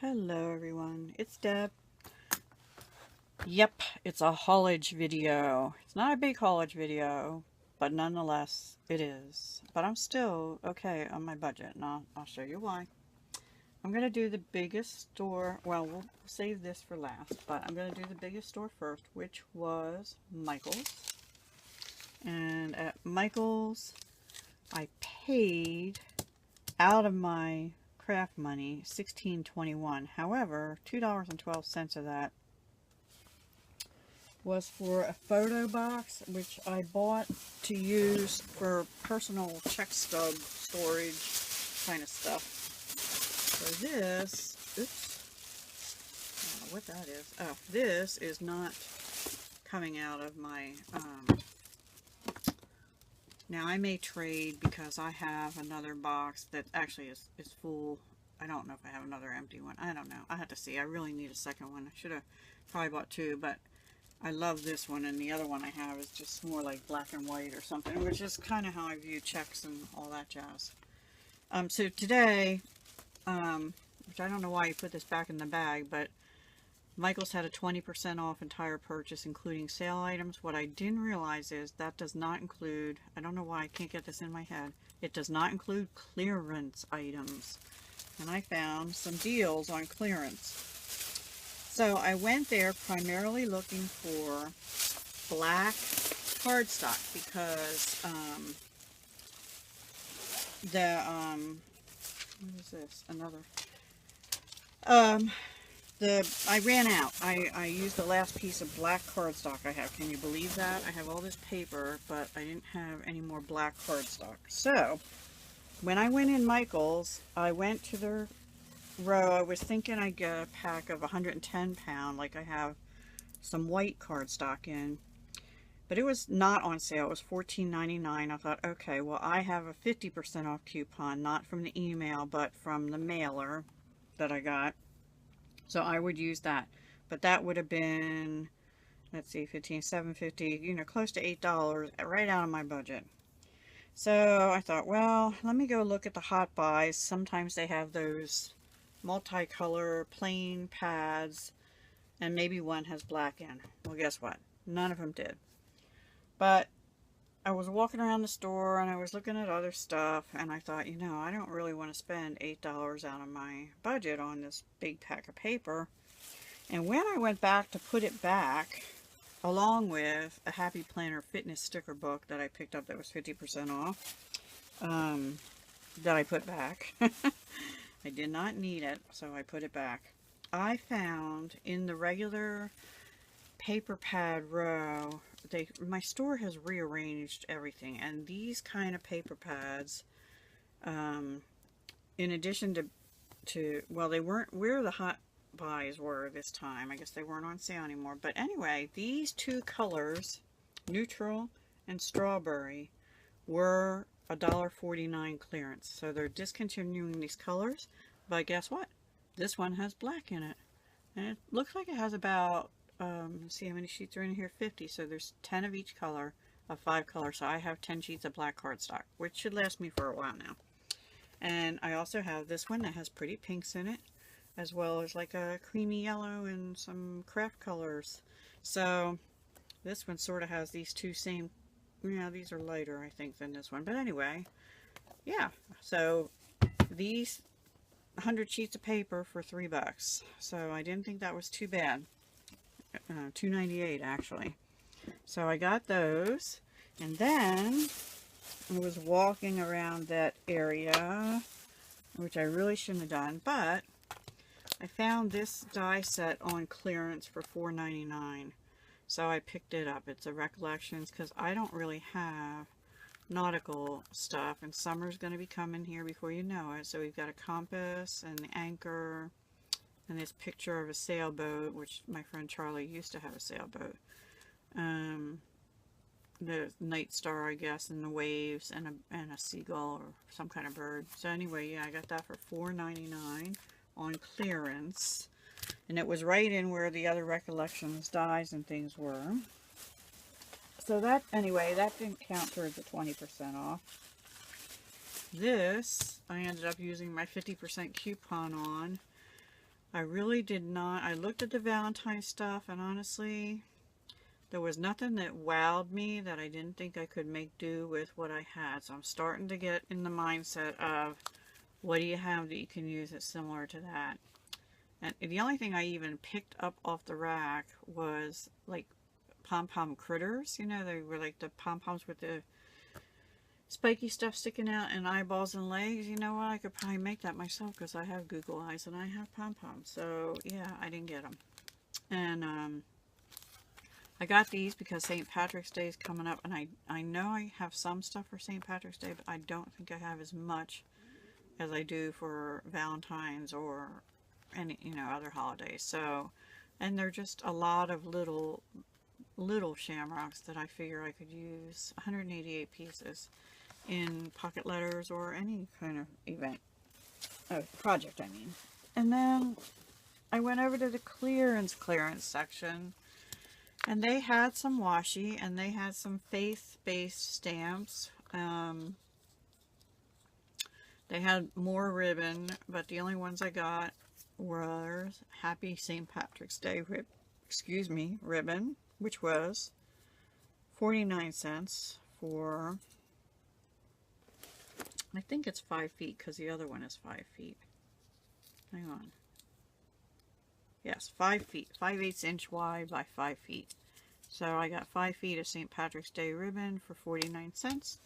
Hello everyone, it's Deb. Yep, it's a haulage video. It's not a big haulage video, but nonetheless it is. But I'm still okay on my budget, and I'll show you why. I'm going to do the biggest store, well, we'll save this for last, but I'm going to do the biggest store first, which was Michael's. And at Michael's, I paid out of my craft money $16.21. However, $2.12 of that was for a photo box, which I bought to use for personal check stub storage kind of stuff. So this, oops, I don't know what that is. Oh, this is not coming out of my, now I may trade because I have another box that actually is full. I don't know if I have another empty one. I don't know. I have to see. I really need a second one. I should have probably bought two, but I love this one, and the other one I have is just more like black and white or something, which is kind of how I view checks and all that jazz. So today, which I don't know why you put this back in the bag, but Michael's had a 20% off entire purchase, including sale items. What I didn't realize is that does not include, I don't know why I can't get this in my head, it does not include clearance items. And I found some deals on clearance. So I went there primarily looking for black cardstock because what is this? Another. I ran out. I used the last piece of black cardstock I have. Can you believe that? I have all this paper, but I didn't have any more black cardstock. So when I went in Michael's, I went to their row. I was thinking I'd get a pack of 110 pound, like I have some white cardstock in, but it was not on sale. It was $14.99. I thought, okay, well, I have a 50% off coupon, not from the email, but from the mailer that I got. So I would use that, but that would have been, let's see, $7.50, you know, close to $8, right out of my budget. So I thought, well, let me go look at the hot buys. Sometimes they have those multicolor plain pads, and maybe one has black in. Well, guess what? None of them did. But I was walking around the store and I was looking at other stuff, and I thought, you know, I don't really want to spend $8 out of my budget on this big pack of paper. And when I went back to put it back, along with a Happy Planner fitness sticker book that I picked up that was 50% off, that I put back. I did not need it, so I put it back. I found in the regular paper pad row, my store has rearranged everything, and these kind of paper pads, in addition to well, they weren't where the hot buys were this time. I guess they weren't on sale anymore. But anyway, these two colors, neutral and strawberry, were $1.49 clearance. So they're discontinuing these colors, but guess what? This one has black in it, and it looks like it has about let's see how many sheets are in here. 50. So there's 10 of each color, of 5 colors. So I have 10 sheets of black cardstock, which should last me for a while now. And I also have this one that has pretty pinks in it, as well as like a creamy yellow and some craft colors. So this one sort of has these two same, yeah, these are lighter I think than this one, but anyway, yeah. So these 100 sheets of paper for $3. So I didn't think that was too bad. $2.98 actually. So I got those, and then I was walking around that area, which I really shouldn't have done, but I found this die set on clearance for $4.99. So I picked it up. It's a Recollections, because I don't really have nautical stuff, and summer's going to be coming here before you know it. So we've got a compass and the anchor and this picture of a sailboat, which my friend Charlie used to have a sailboat. The night star, I guess, and the waves, and a seagull or some kind of bird. So anyway, yeah, I got that for $4.99 on clearance, and it was right in where the other Recollections dies and things were. So that, anyway, that didn't count towards the 20% off. This, I ended up using my 50% coupon on. I really did not. I looked at the Valentine stuff, and honestly, there was nothing that wowed me that I didn't think I could make do with what I had. So I'm starting to get in the mindset of, what do you have that you can use that's similar to that? And the only thing I even picked up off the rack was like pom-pom critters. You know, they were like the pom-poms with the spiky stuff sticking out and eyeballs and legs. You know what? I could probably make that myself because I have Google eyes and I have pom-poms. So yeah, I didn't get them. And I got these because St. Patrick's Day is coming up, and I know I have some stuff for St. Patrick's Day, but I don't think I have as much as I do for Valentine's or any, you know, other holidays. So, and they're just a lot of little shamrocks that I figure I could use. 188 pieces in pocket letters or any kind of event, project I mean. And then I went over to the clearance section, and they had some washi and they had some faith-based stamps. They had more ribbon, but the only ones I got were Happy St. Patrick's Day ribbon, which was 49 cents for, I think it's 5 feet because the other one is 5 feet. Hang on. Yes, 5 feet, 5/8 inch wide by 5 feet. So I got 5 feet of St. Patrick's Day ribbon for 49 cents.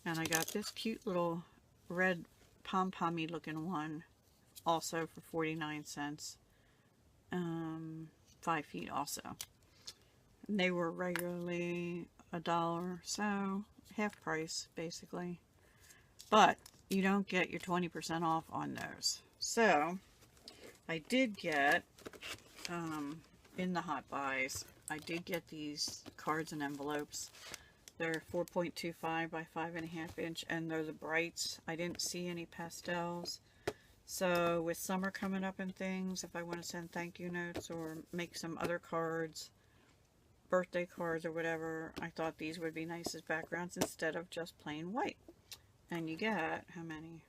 And I got this cute little red pom-pommy looking one also for 49 cents. 5 feet also. And they were regularly $1, so half price basically. But you don't get your 20% off on those. So I did get, in the Hot Buys, I did get these cards and envelopes. They're 4.25 by 5.5 inch, and they're the brights. I didn't see any pastels. So with summer coming up and things, if I want to send thank you notes or make some other cards, birthday cards or whatever, I thought these would be nice as backgrounds instead of just plain white. And you get, how many?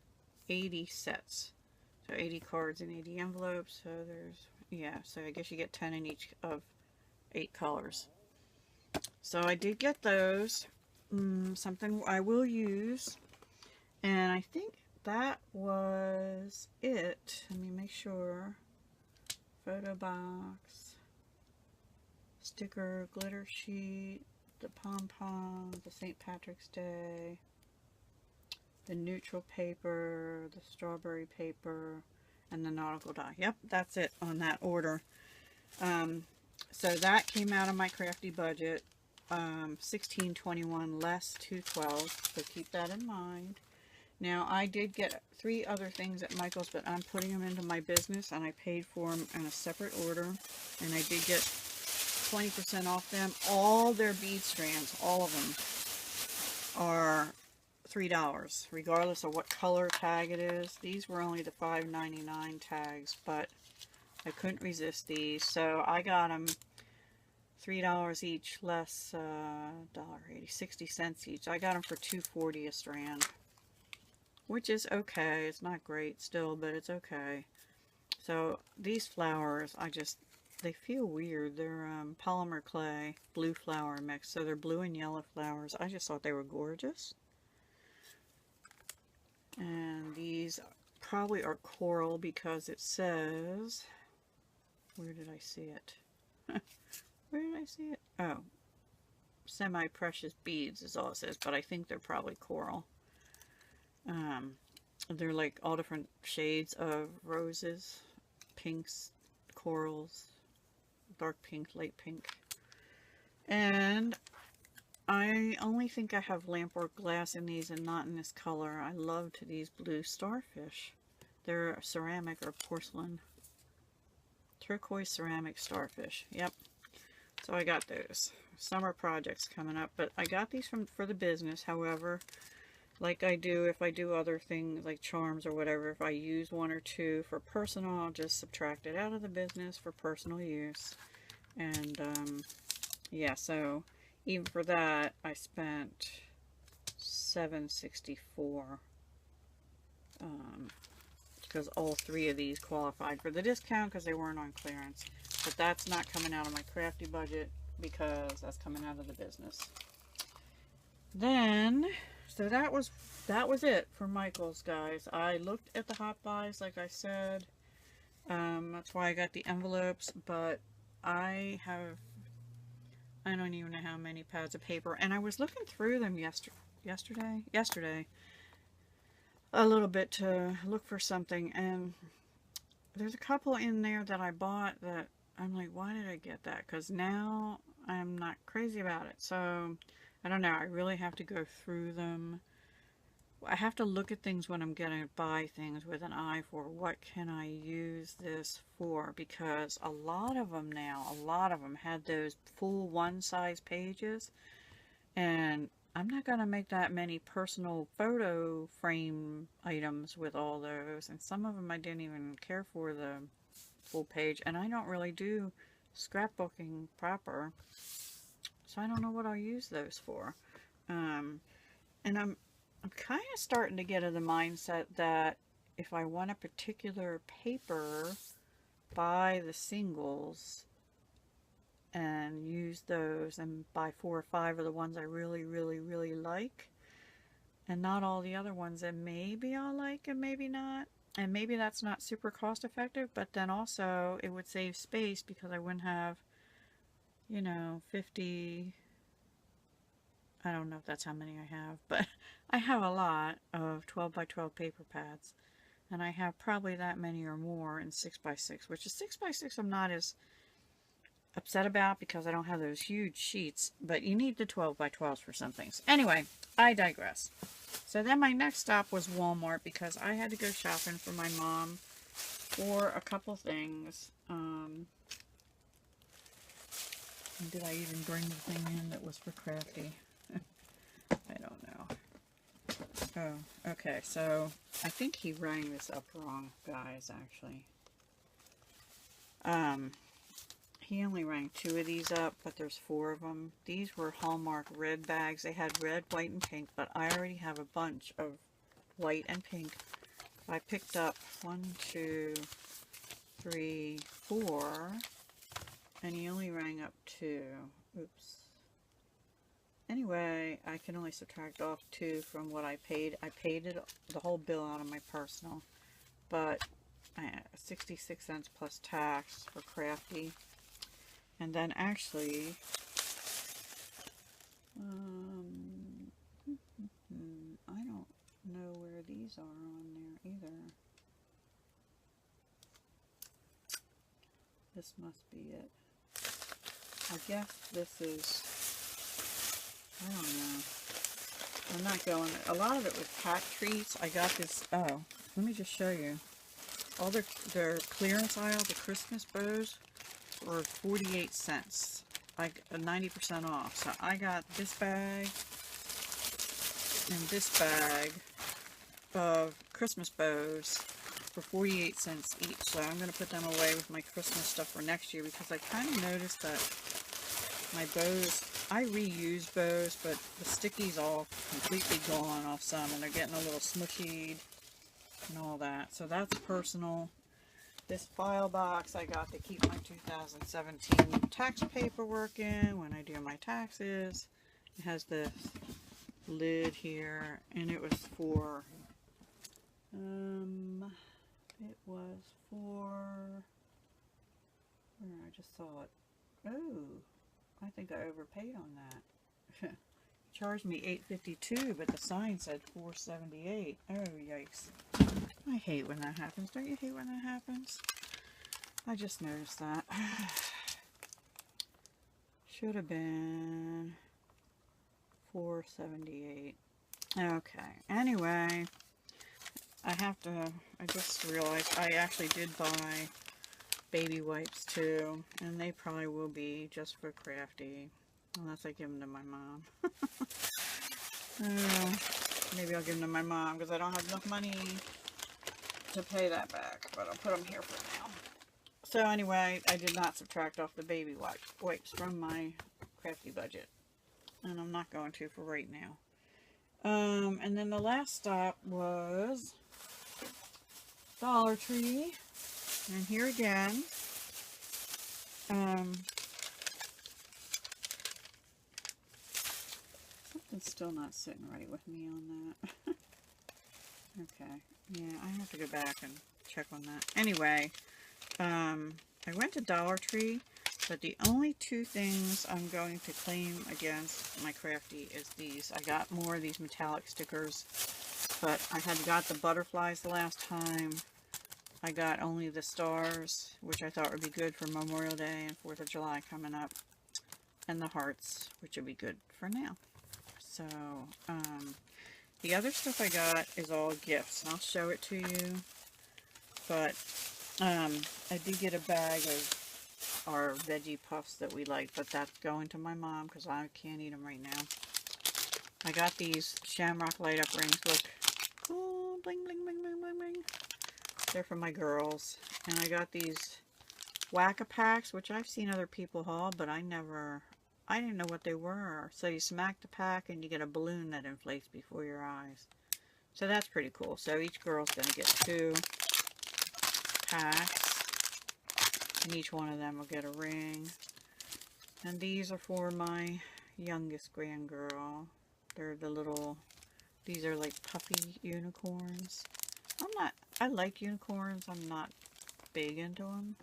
80 sets. So 80 cards and 80 envelopes. So there's, yeah, so I guess you get 10 in each of 8 colors. So I did get those. Something I will use. And I think that was it. Let me make sure. Photo box, sticker, glitter sheet, the pom-pom, the St. Patrick's Day, the neutral paper, the strawberry paper, and the nautical die. Yep, that's it on that order. So that came out of my crafty budget. $16.21 less $2.12, so keep that in mind. Now I did get 3 other things at Michael's, but I'm putting them into my business and I paid for them in a separate order, and I did get 20% off them. All their bead strands, all of them, are $3 regardless of what color tag it is. These were only the $5.99 tags, but I couldn't resist these, so I got them $3 each, less $1.80, 60 cents each. I got them for $2.40 a strand, which is okay. It's not great still, but it's okay. So these flowers, they feel weird. They're polymer clay, blue flower mix, so they're blue and yellow flowers. I just thought they were gorgeous. And these probably are coral because it says, where did I see it? Where did I see it? Oh, semi-precious beads is all it says, but I think they're probably coral. They're like all different shades of roses, pinks, corals, dark pink, light pink. And I only think I have lampwork glass in these and not in this color. I loved these blue starfish. They're ceramic or porcelain. Turquoise ceramic starfish. Yep. So I got those. Summer projects coming up. But I got these for the business. However, like I do if I do other things like charms or whatever, if I use 1 or 2 for personal, I'll just subtract it out of the business for personal use. And yeah, so even for that I spent $7.64 because because all 3 of these qualified for the discount because they weren't on clearance. But that's not coming out of my crafty budget because that's coming out of the business. Then, so that was it for Michael's, guys. I looked at the Hot Buys, like I said. That's why I got the envelopes, but I don't even know how many pads of paper, and I was looking through them yesterday a little bit to look for something, and there's a couple in there that I bought that I'm like, why did I get that? Because now I'm not crazy about it. So I don't know, I really have to go through them. I have to look at things when I'm going to buy things with an eye for what can I use this for, because a lot of them had those full one-size pages, and I'm not going to make that many personal photo frame items with all those, and some of them I didn't even care for the full page, and I don't really do scrapbooking proper, so I don't know what I'll use those for. And I'm kind of starting to get in the mindset that if I want a particular paper, buy the singles and use those, and buy 4 or 5 of the ones I really like, and not all the other ones that maybe I'll like and maybe not. And maybe that's not super cost effective, but then also it would save space because I wouldn't have, 50, I don't know if that's how many I have, but I have a lot of 12 by 12 paper pads, and I have probably that many or more in 6 by 6, which is 6 by 6 I'm not as upset about because I don't have those huge sheets, but you need the 12 by 12s for some things. Anyway, I digress. So then my next stop was Walmart because I had to go shopping for my mom for a couple things. Did I even bring the thing in that was for Crafty? I don't know. Oh, okay, so I think he rang this up wrong, guys, actually. He only rang 2 of these up, but there's 4 of them. These were Hallmark red bags. They had red, white, and pink, but I already have a bunch of white and pink. I picked up 1, 2, 3, 4, and he only rang up 2. Oops. Anyway, I can only subtract off 2 from what I paid. I paid it, the whole bill out of my personal, but 66 cents plus tax for Crafty. And then actually, I don't know where these are on there either. This must be it. I guess this is, I don't know. I'm not going, a lot of it was pack treats. I got this, oh, let me just show you. All their clearance aisle, the Christmas bows, were 48 cents, like 90% off. So I got this bag and this bag of Christmas bows for 48 cents each. So I'm going to put them away with my Christmas stuff for next year because I kind of noticed that my bows, I reuse bows, but the sticky's all completely gone off some and they're getting a little smushy and all that. So that's personal. This file box I got to keep my 2017 tax paperwork in when I do my taxes. It has the lid here, and it was for, where I just saw it. Oh, I think I overpaid on that. He charged me $8.52, but the sign said $4.78. Oh, yikes. I hate when that happens. Don't you hate when that happens? I just noticed that. Should have been $4.78. Okay. Anyway, I just realized I actually did buy baby wipes too, and they probably will be just for Crafty, unless I give them to my mom. Maybe I'll give them to my mom because I don't have enough money to pay that back, but I'll put them here for now. So anyway, I did not subtract off the baby wipes from my Crafty budget, and I'm not going to for right now. And then the last stop was Dollar Tree. And here again, something's still not sitting right with me on that. Okay, yeah, I have to go back and check on that. Anyway, I went to Dollar Tree, but the only two things I'm going to claim against my Crafty is these. I got more of these metallic stickers, but I had got the butterflies the last time. I got only the stars, which I thought would be good for Memorial Day and 4th of July coming up, and the hearts, which would be good for now. So, the other stuff I got is all gifts, and I'll show it to you, but I did get a bag of our veggie puffs that we like, but that's going to my mom because I can't eat them right now. I got these shamrock light up rings. Look, oh, bling, bling, bling, bling, bling, bling. They're for my girls. And I got these Whack-A-Packs, which I've seen other people haul, but I didn't know what they were. So you smack the pack and you get a balloon that inflates before your eyes. So that's pretty cool. So each girl's going to get 2 packs. And each one of them will get a ring. And these are for my youngest grandgirl. They're the little, these are like puffy unicorns. I like unicorns. I'm not big into them.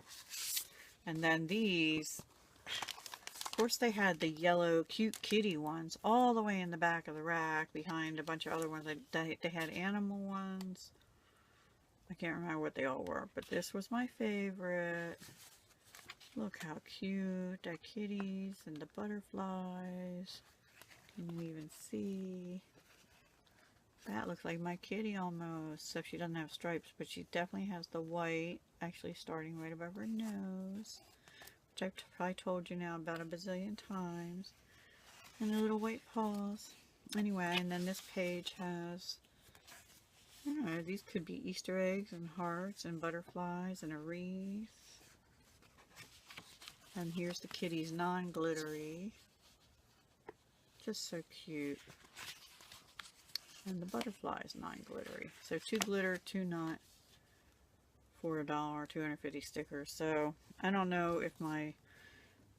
And then these, of course they had the yellow cute kitty ones all the way in the back of the rack behind a bunch of other ones. They had animal ones. I can't remember what they all were, but this was my favorite. Look how cute, the kitties and the butterflies. Can you even see? That looks like my kitty almost, except she doesn't have stripes, but she definitely has the white, actually starting right above her nose, which I've probably told you now about a bazillion times, and the little white paws. Anyway, and then this page has, I don't know, these could be Easter eggs and hearts and butterflies and a wreath. And here's the kitty's non-glittery. Just so cute. And the butterflies non-glittery. So 2 glitter, 2 not, for $1, 250 stickers. So I don't know if my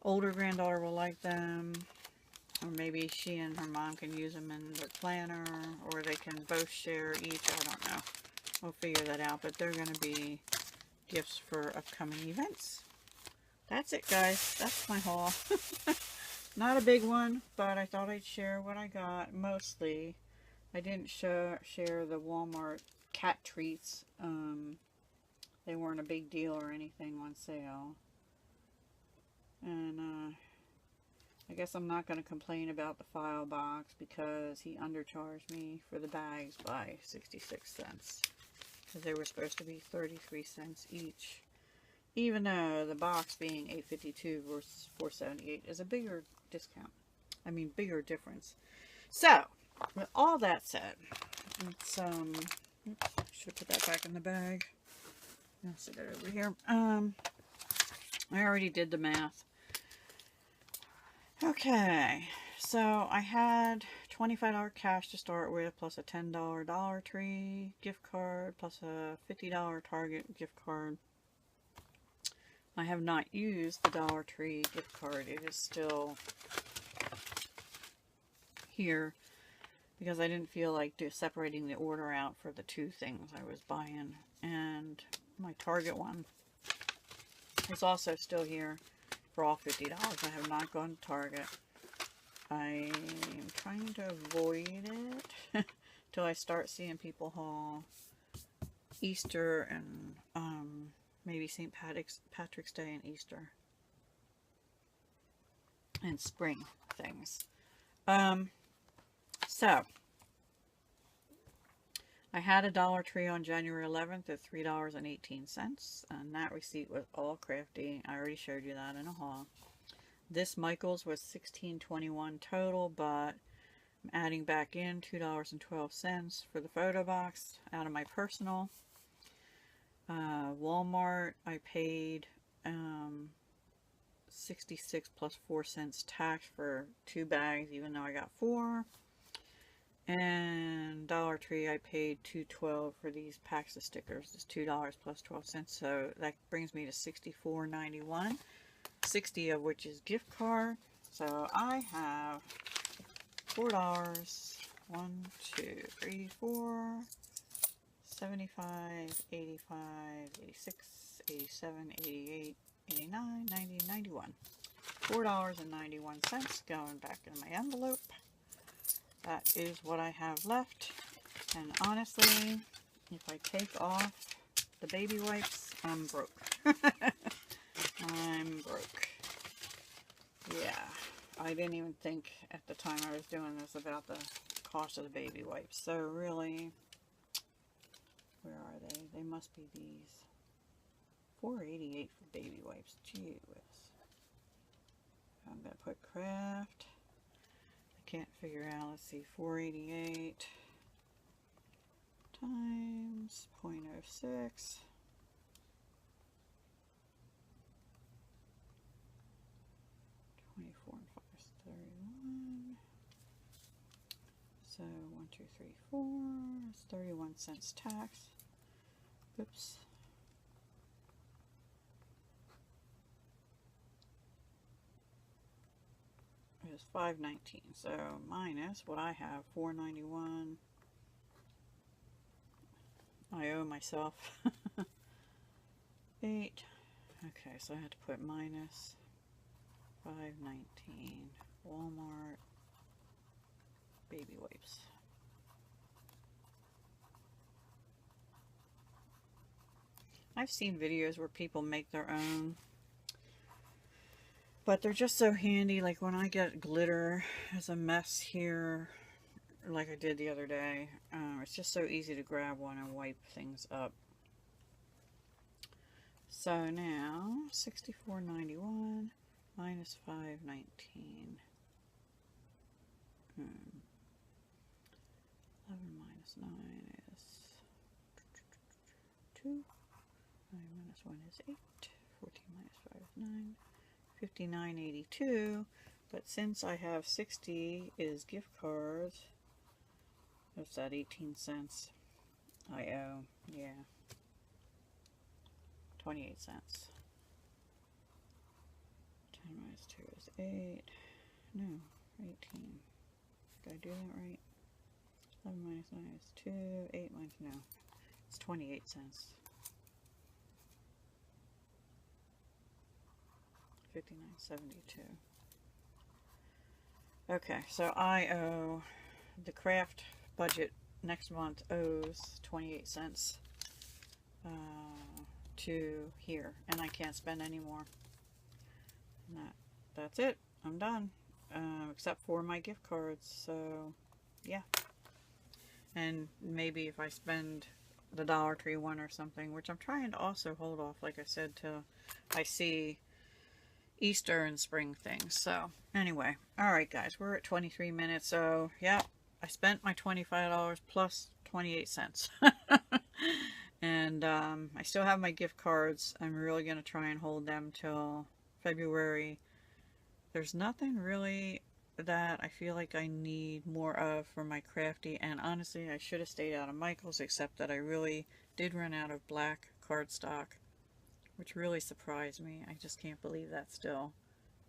older granddaughter will like them, or maybe she and her mom can use them in their planner, or they can both share each. I don't know. We'll figure that out, but they're going to be gifts for upcoming events. That's it, guys. That's my haul. Not a big one, but I thought I'd share what I got. Mostly I didn't share the Walmart cat treats. They weren't a big deal or anything on sale. And I guess I'm not going to complain about the file box because he undercharged me for the bags by 66 cents. Because they were supposed to be 33 cents each. Even though the box being $8.52 versus $4.78 is a bigger discount. I mean, bigger difference. So, with all that said, it's, oops, should have put that back in the bag. I'll sit it over here. I already did the math. Okay, so I had $25 cash to start with, plus a $10 Dollar Tree gift card, plus a $50 Target gift card. I have not used the Dollar Tree gift card. It is still here because I didn't feel like separating the order out for the 2 things I was buying. And my Target one is also still here for all $50. I have not gone to Target. I am trying to avoid it till I start seeing people haul Easter and maybe St. Patrick's Day and Easter and spring things. So I had a Dollar Tree on January 11th at $3.18, and that receipt was all Crafty. I already showed you that in a haul. This Michael's was $16.21 total, but I'm adding back in $2.12 for the photo box out of my personal. Walmart, I paid 66 plus 4 cents tax for 2 bags, even though I got 4. And Dollar Tree, I paid $2.12 for these packs of stickers. It's $2 plus 12 cents. So that brings me to $64.91. 60 of which is gift card. So I have $4. 1, 2, 3, 4. 75, 85, 86, 87, 88, 89, 90, 91. $4.91 going back in my envelope. That is what I have left. And honestly, if I take off the baby wipes, I'm broke. I'm broke. Yeah, I didn't even think at the time I was doing this about the cost of the baby wipes. So really, where are they? They must be these. $4.88 for baby wipes. Gee whiz. I'm going to put craft. I can't figure out. Let's see. $4.88 times 0.06. 24 and 5 is 31. So 1, 2, 3, 4. It's 31 cents tax. Oops. It was $5.19. So minus what I have, $4.91. I owe myself 8. Okay, so I had to put minus $5.19. Walmart baby wipes. I've seen videos where people make their own, but they're just so handy. Like when I get glitter as a mess here, like I did the other day, it's just so easy to grab one and wipe things up. So now $64.91 minus $5.19. 11 minus 9 is 2. 9 minus 1 is 8. 14 minus 5 is 9. $59.82. But since I have 60 is gift cards, what's that, 18 cents? I owe, yeah, 28 cents. 10 minus 2 is 8. No, 18. Did I do that right? 11 minus 9 is 2. 8 minus, no. It's 28 cents. 59.72. Okay, so I owe, the craft budget next month owes 28 cents to here, and I can't spend any more. And that's it. I'm done. Except for my gift cards, so yeah. And maybe if I spend the Dollar Tree one or something, which I'm trying to also hold off, like I said, till I see Easter and spring things. So anyway, alright guys, we're at 23 minutes, so yeah, I spent my $25 plus 28 cents. And I still have my gift cards. I'm really going to try and hold them till February. There's nothing really that I feel like I need more of for my crafty, and honestly I should have stayed out of Michael's, except that I really did run out of black cardstock, which really surprised me. I just can't believe that still.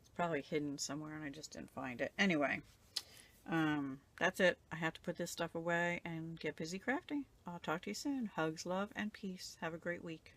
It's probably hidden somewhere and I just didn't find it. Anyway, that's it. I have to put this stuff away and get busy crafting. I'll talk to you soon. Hugs, love, and peace. Have a great week.